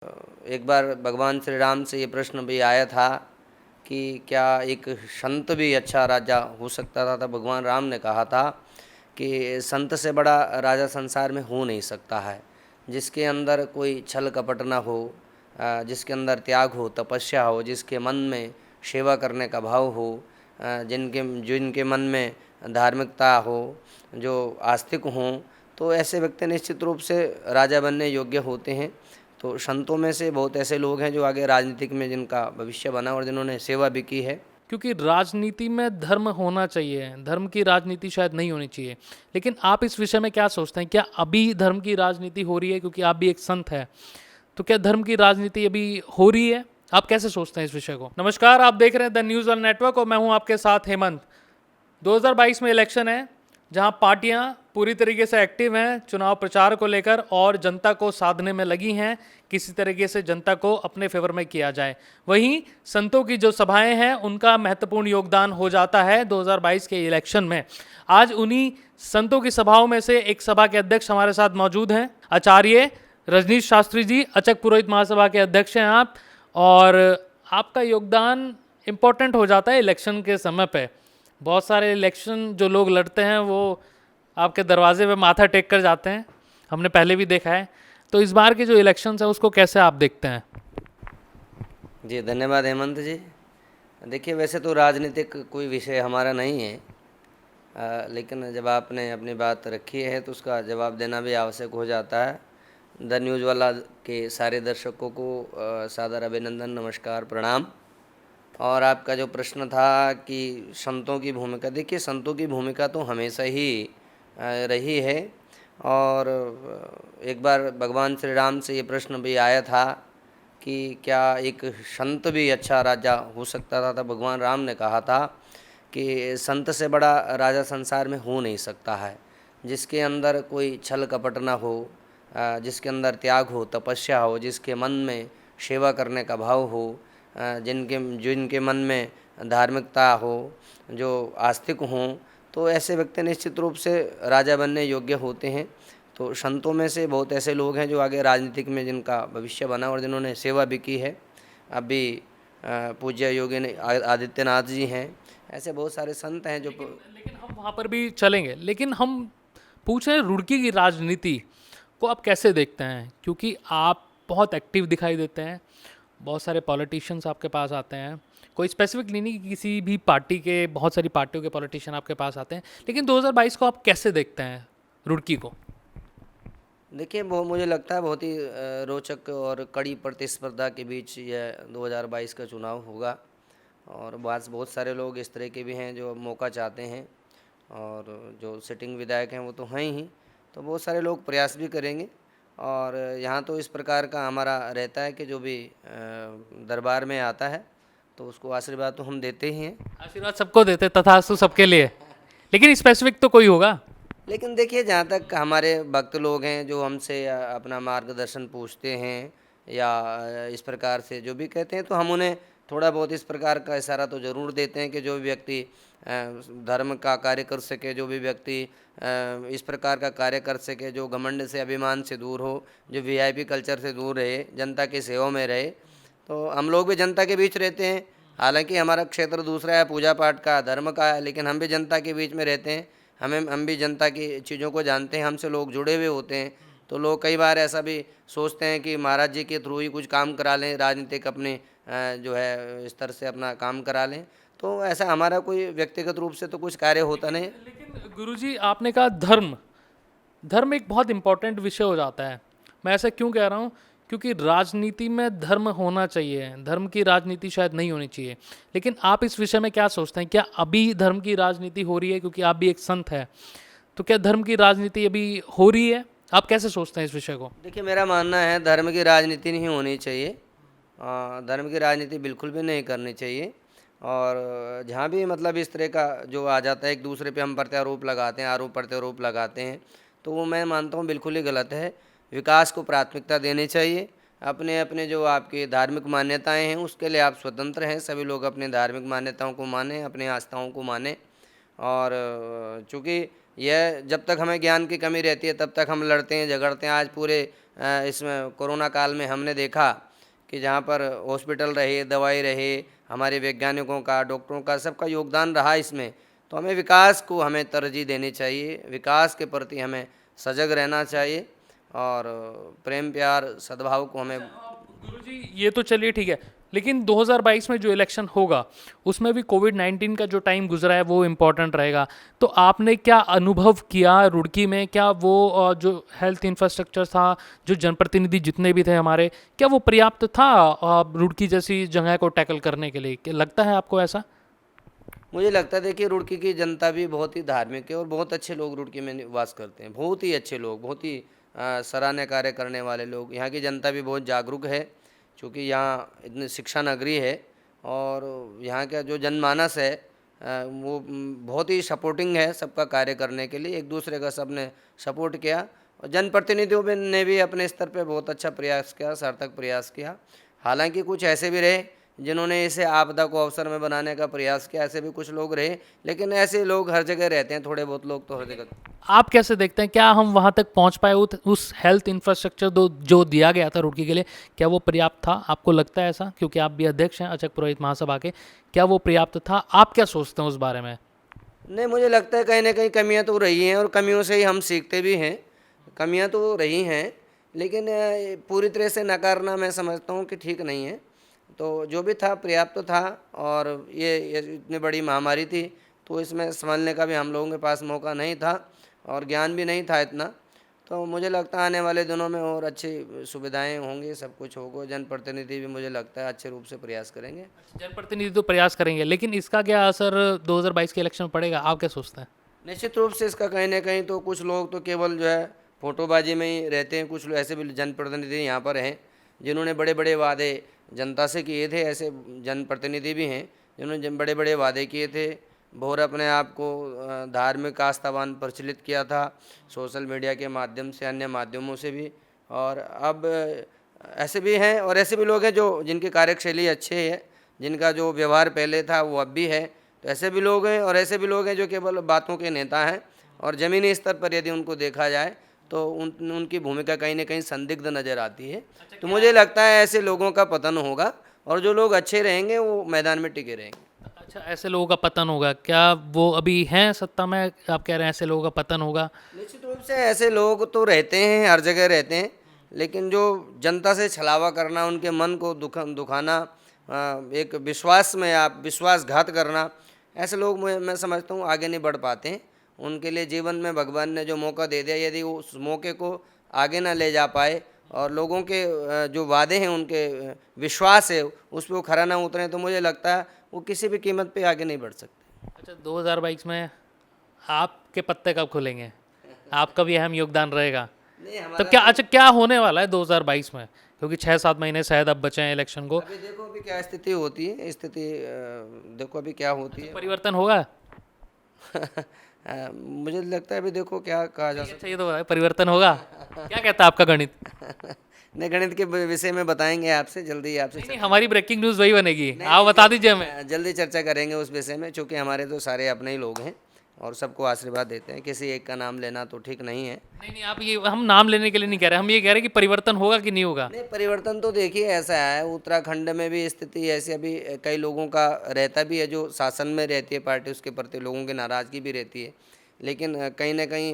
एक बार भगवान श्री राम से ये प्रश्न भी आया था कि क्या एक संत भी अच्छा राजा हो सकता था। तब भगवान राम ने कहा था कि संत से बड़ा राजा संसार में हो नहीं सकता है, जिसके अंदर कोई छल कपट ना हो, जिसके अंदर त्याग हो, तपस्या हो, जिसके मन में सेवा करने का भाव हो, जिनके जिनके मन में धार्मिकता हो, जो आस्तिक हों, तो ऐसे व्यक्ति निश्चित रूप से राजा बनने योग्य होते हैं। तो संतों में से बहुत ऐसे लोग हैं जो आगे राजनीतिक में जिनका भविष्य बना और जिन्होंने सेवा भी की है। क्योंकि राजनीति में धर्म होना चाहिए, धर्म की राजनीति शायद नहीं होनी चाहिए। लेकिन आप इस विषय में क्या सोचते हैं? क्या अभी धर्म की राजनीति हो रही है? क्योंकि आप भी एक संत हैं, तो क्या धर्म की राजनीति अभी हो रही है? आप कैसे सोचते हैं इस विषय को? नमस्कार, आप देख रहे हैं द न्यूज़ ऑन नेटवर्क और मैं हूं आपके साथ हेमंत। 2022 में इलेक्शन है, जहां पार्टियां पूरी तरीके से एक्टिव हैं चुनाव प्रचार को लेकर और जनता को साधने में लगी हैं, किसी तरीके से जनता को अपने फेवर में किया जाए। वहीं संतों की जो सभाएं हैं उनका महत्वपूर्ण योगदान हो जाता है 2022 के इलेक्शन में। आज उन्हीं संतों की सभाओं में से एक सभा के अध्यक्ष हमारे साथ मौजूद हैं, आचार्य रजनीश शास्त्री जी, अचक पुरोहित महासभा के अध्यक्ष हैं आप, और आपका योगदान इम्पोर्टेंट हो जाता है इलेक्शन के समय पे। बहुत सारे इलेक्शन जो लोग लड़ते हैं वो आपके दरवाजे पे माथा टेक कर जाते हैं, हमने पहले भी देखा है। तो इस बार के जो इलेक्शंस है उसको कैसे आप देखते हैं? जी धन्यवाद हेमंत जी। देखिए, वैसे तो राजनीतिक कोई विषय हमारा नहीं है, लेकिन जब आपने अपनी बात रखी है तो उसका जवाब देना भी आवश्यक हो जाता है। द न्यूज़ वाला के सारे दर्शकों को सादर अभिनंदन, नमस्कार, प्रणाम। और आपका जो प्रश्न था कि संतों की भूमिका, देखिए संतों की भूमिका तो हमेशा ही रही है। और एक बार भगवान श्री राम से ये प्रश्न भी आया था कि क्या एक संत भी अच्छा राजा हो सकता था। तब भगवान राम ने कहा था कि संत से बड़ा राजा संसार में हो नहीं सकता है, जिसके अंदर कोई छल कपट ना हो, जिसके अंदर त्याग हो, तपस्या हो, जिसके मन में सेवा करने का भाव हो, जिनके जिनके मन में धार्मिकता हो, जो आस्तिक हों, तो ऐसे व्यक्ति निश्चित रूप से राजा बनने योग्य होते हैं। तो संतों में से बहुत ऐसे लोग हैं जो आगे राजनीतिक में जिनका भविष्य बना और जिन्होंने सेवा भी की है। अभी पूज्य योगी आदित्यनाथ जी हैं, ऐसे बहुत सारे संत हैं जो लेकिन हम वहाँ पर भी चलेंगे, लेकिन हम पूछ रहे हैं रुड़की की राजनीति को आप कैसे देखते हैं? क्योंकि आप बहुत एक्टिव दिखाई देते हैं, बहुत सारे पॉलिटिशियंस आपके पास आते हैं, कोई स्पेसिफिक नहीं कि किसी भी पार्टी के, बहुत सारी पार्टियों के पॉलिटिशियन आपके पास आते हैं, लेकिन 2022 को आप कैसे देखते हैं रुड़की को? देखिए, वो मुझे लगता है बहुत ही रोचक और कड़ी प्रतिस्पर्धा के बीच यह 2022 का चुनाव होगा। और बहुत सारे लोग इस तरह के भी हैं जो मौका चाहते हैं, और जो सिटिंग विधायक हैं वो तो हैं ही। तो बहुत सारे लोग प्रयास भी करेंगे। और यहाँ तो इस प्रकार का हमारा रहता है कि जो भी दरबार में आता है तो उसको आशीर्वाद तो हम देते ही हैं। आशीर्वाद सबको देते, तथास्तु सबके लिए, लेकिन स्पेसिफिक तो कोई होगा। लेकिन देखिए, जहाँ तक हमारे भक्त लोग हैं जो हमसे अपना मार्गदर्शन पूछते हैं या इस प्रकार से जो भी कहते हैं, तो हम उन्हें थोड़ा बहुत इस प्रकार का इशारा तो ज़रूर देते हैं कि जो भी व्यक्ति धर्म का कार्य कर सके, जो भी व्यक्ति इस प्रकार का कार्य कर सके, जो घमंड से, अभिमान से दूर हो, जो वीआईपी कल्चर से दूर रहे, जनता की सेवा में रहे। तो हम लोग भी जनता के बीच रहते हैं, हालांकि हमारा क्षेत्र दूसरा है, पूजा पाठ का, धर्म का है, लेकिन हम भी जनता के बीच में रहते हैं। हम भी जनता की चीज़ों को जानते हैं, हमसे लोग जुड़े हुए होते हैं। तो लोग कई बार ऐसा भी सोचते हैं कि महाराज जी के थ्रू ही कुछ काम करा लें, राजनीतिक अपने जो है स्तर से अपना काम करा लें। तो ऐसा हमारा कोई व्यक्तिगत रूप से तो कुछ कार्य होता नहीं। लेकिन गुरुजी, आपने कहा धर्म, धर्म एक बहुत इंपॉर्टेंट विषय हो जाता है। मैं ऐसा क्यों कह रहा हूँ? क्योंकि राजनीति में धर्म होना चाहिए, धर्म की राजनीति शायद नहीं होनी चाहिए। लेकिन आप इस विषय में क्या सोचते हैं? क्या अभी धर्म की राजनीति हो रही है? क्योंकि आप भी एक संत हैं, तो क्या धर्म की राजनीति अभी हो रही है? आप कैसे सोचते हैं इस विषय को? देखिए, मेरा मानना है धर्म की राजनीति नहीं होनी चाहिए, धर्म की राजनीति बिल्कुल भी नहीं करनी चाहिए। और जहाँ भी मतलब इस तरह का जो आ जाता है, एक दूसरे पे हम प्रत्यारोप लगाते हैं, आरोप प्रत्यारोप लगाते हैं, तो वो मैं मानता हूँ बिल्कुल ही गलत है। विकास को प्राथमिकता देनी चाहिए। अपने अपने जो आपकी धार्मिक मान्यताएं हैं उसके लिए आप स्वतंत्र हैं, सभी लोग अपने धार्मिक मान्यताओं को मानें, अपने आस्थाओं को मानें। और चूँकि यह जब तक हमें ज्ञान की कमी रहती है तब तक हम लड़ते हैं, झगड़ते हैं। आज पूरे इसमें कोरोना काल में हमने देखा कि जहाँ पर हॉस्पिटल रहे, दवाई रहे, हमारे वैज्ञानिकों का, डॉक्टरों का, सबका योगदान रहा इसमें, तो हमें विकास को हमें तरजीह देनी चाहिए, विकास के प्रति हमें सजग रहना चाहिए और प्रेम प्यार सद्भाव को हमें। गुरुजी ये तो चलिए ठीक है, लेकिन 2022 में जो इलेक्शन होगा उसमें भी कोविड-19 का जो टाइम गुजरा है वो इम्पोर्टेंट रहेगा। तो आपने क्या अनुभव किया रुड़की में? क्या वो जो हेल्थ इंफ्रास्ट्रक्चर था, जो जनप्रतिनिधि जितने भी थे हमारे, क्या वो पर्याप्त था रुड़की जैसी जगह को टैकल करने के लिए? क्या लगता है आपको ऐसा? मुझे लगता है, देखिए, रुड़की की जनता भी बहुत ही धार्मिक है और बहुत अच्छे लोग रुड़की में निवास करते हैं, बहुत ही अच्छे लोग, बहुत ही सराहनीय कार्य करने वाले लोग। यहाँ की जनता भी बहुत जागरूक है, क्योंकि यहाँ इतनी शिक्षा नगरी है और यहाँ का जो जनमानस है वो बहुत ही सपोर्टिंग है सबका कार्य करने के लिए, एक दूसरे का सबने सपोर्ट किया और जनप्रतिनिधियों ने भी अपने स्तर पे बहुत अच्छा प्रयास किया, सार्थक प्रयास किया। हालांकि कुछ ऐसे भी रहे जिन्होंने इसे आपदा को अवसर में बनाने का प्रयास किया, ऐसे भी कुछ लोग रहे, लेकिन ऐसे लोग हर जगह रहते हैं, थोड़े बहुत लोग तो हर जगह। आप कैसे देखते हैं, क्या हम वहाँ तक पहुँच पाए उस हेल्थ इंफ्रास्ट्रक्चर जो दिया गया था रुड़की के लिए, क्या वो पर्याप्त था? आपको लगता है ऐसा, क्योंकि आप भी अध्यक्ष हैं अचक पुरोहित महासभा के, क्या वो पर्याप्त था? आप क्या सोचते हैं उस बारे में? नहीं, मुझे लगता है कहीं ना कहीं कमियां तो रही हैं और कमियों से ही हम सीखते भी हैं। कमियां तो रही हैं, लेकिन पूरी तरह से नकारना मैं समझता हूं कि ठीक नहीं है। तो जो भी था पर्याप्त तो था और ये इतनी बड़ी महामारी थी, तो इसमें संभलने का भी हम लोगों के पास मौका नहीं था और ज्ञान भी नहीं था इतना। तो मुझे लगता है आने वाले दिनों में और अच्छी सुविधाएं होंगी, सब कुछ होगा। जनप्रतिनिधि भी मुझे लगता है अच्छे रूप से प्रयास करेंगे। जनप्रतिनिधि तो प्रयास करेंगे, लेकिन इसका क्या असर 2022 के इलेक्शन में पड़ेगा? आप क्या सोचते हैं? निश्चित रूप से इसका कहीं ना कहीं तो कुछ लोग तो केवल जो है फोटोबाजी में ही रहते हैं, कुछ लोग ऐसे भी जनप्रतिनिधि यहाँ पर हैं जिन्होंने बड़े बड़े वादे जनता से किए थे। ऐसे जनप्रतिनिधि भी हैं जिन्होंने बड़े बड़े वादे किए थे, भोर अपने आप को धार्मिक आस्थावान प्रचलित किया था सोशल मीडिया के माध्यम से, अन्य माध्यमों से भी। और अब ऐसे भी हैं और ऐसे भी लोग हैं जो जिनकी कार्यशैली अच्छे है, जिनका जो व्यवहार पहले था वो अब भी है। तो ऐसे भी लोग हैं और ऐसे भी लोग हैं जो केवल बातों के नेता हैं और ज़मीनी स्तर पर यदि उनको देखा जाए तो उनकी भूमिका कहीं ना कहीं संदिग्ध नज़र आती है। तो मुझे लगता है ऐसे लोगों का पतन होगा और जो लोग अच्छे रहेंगे वो मैदान में टिके रहेंगे। अच्छा, ऐसे लोगों का पतन होगा, क्या वो अभी हैं सत्ता में? आप कह रहे हैं ऐसे लोगों का पतन होगा? निश्चित रूप से ऐसे लोग तो रहते हैं, हर जगह रहते हैं, लेकिन जो जनता से छलावा करना, उनके मन को दुखाना, एक विश्वास में आप विश्वासघात करना, ऐसे लोग मैं समझता हूँ आगे नहीं बढ़ पाते हैं। उनके लिए जीवन में भगवान ने जो मौका दे दिया, यदि वो उस मौके को आगे ना ले जा पाए और लोगों के जो वादे हैं, उनके विश्वास है, उस पर वो खरा ना उतरे, तो मुझे लगता है वो किसी भी कीमत पे आगे नहीं बढ़ सकते। अच्छा, 2022 में आपके पत्ते कब खुलेंगे? आपका भी अहम योगदान रहेगा। नहीं, तब क्या, अच्छा क्या होने वाला है 2022 में? क्योंकि 6-7 महीने शायद अब बचे हैं इलेक्शन को। अभी देखो अभी क्या स्थिति होती है, स्थिति देखो अभी क्या होती है। परिवर्तन होगा? मुझे लगता है अभी देखो क्या कहा जा सकता अच्छा, ये तो बताइए, परिवर्तन होगा? क्या कहता है आपका गणित? है। नहीं, गणित के विषय में बताएंगे आपसे जल्दी, आपसे नहीं, हमारी ब्रेकिंग न्यूज़ वही बनेगी, आप बता दीजिए हमें। जल्दी चर्चा करेंगे उस विषय में, क्योंकि हमारे तो सारे अपने ही लोग हैं और सबको आशीर्वाद देते हैं। किसी एक का नाम लेना तो ठीक नहीं है। नहीं नहीं, आप ये, हम नाम लेने के लिए नहीं कह रहे, हम ये कह रहे हैं कि परिवर्तन होगा कि नहीं होगा। नहीं, परिवर्तन तो देखिए ऐसा है, उत्तराखंड में भी स्थिति ऐसी अभी कई लोगों का रहता भी है, जो शासन में रहती है पार्टी, उसके प्रति लोगों की नाराज़गी भी रहती है, लेकिन कहीं ना कहीं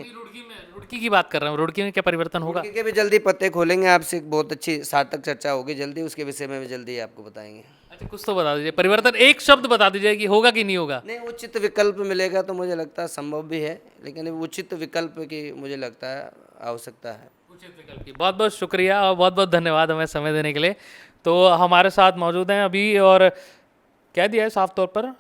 रुड़की की बात कर रहा हूँ, रुड़की में क्या परिवर्तन होगा? रुड़की के भी जल्दी पत्ते खोलेंगे, आपसे बहुत अच्छी सार्थक चर्चा होगी जल्दी, उसके विषय में भी जल्दी आपको बताएंगे। अच्छा, कुछ तो बता दीजिए, परिवर्तन एक शब्द बता दीजिए कि होगा कि नहीं होगा। नहीं, उचित विकल्प मिलेगा तो मुझे लगता है संभव भी है, लेकिन उचित विकल्प की मुझे लगता है आवश्यकता है। उचित विकल्प की बहुत बहुत शुक्रिया और बहुत बहुत धन्यवाद हमें समय देने के लिए। तो हमारे साथ मौजूद हैं अभी, और कह दिया है साफ तौर पर,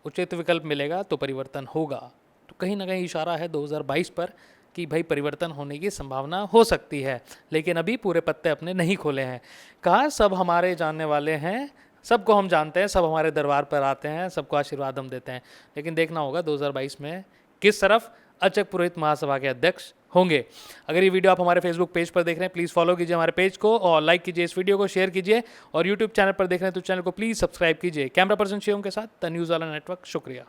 उचित विकल्प मिलेगा तो परिवर्तन होगा। तो कहीं ना कहीं इशारा है 2022 पर कि भाई परिवर्तन होने की संभावना हो सकती है, लेकिन अभी पूरे पत्ते अपने नहीं खोले हैं। कहा सब हमारे जानने वाले हैं, सबको हम जानते हैं, सब हमारे दरबार पर आते हैं, सबको आशीर्वाद हम देते हैं, लेकिन देखना होगा 2022 में किस तरफ अचक पुरोहित महासभा के अध्यक्ष होंगे। अगर ये वीडियो आप हमारे फेसबुक पेज पर देख रहे हैं, प्लीज़ फॉलो कीजिए हमारे पेज को और लाइक कीजिए इस वीडियो को, शेयर कीजिए, और यूट्यूब चैनल पर देख रहे हैं तो चैनल को प्लीज़ सब्सक्राइब कीजिए। कैमरा पर्सन शिवम के साथ द न्यूज़ वाला नेटवर्क, शुक्रिया।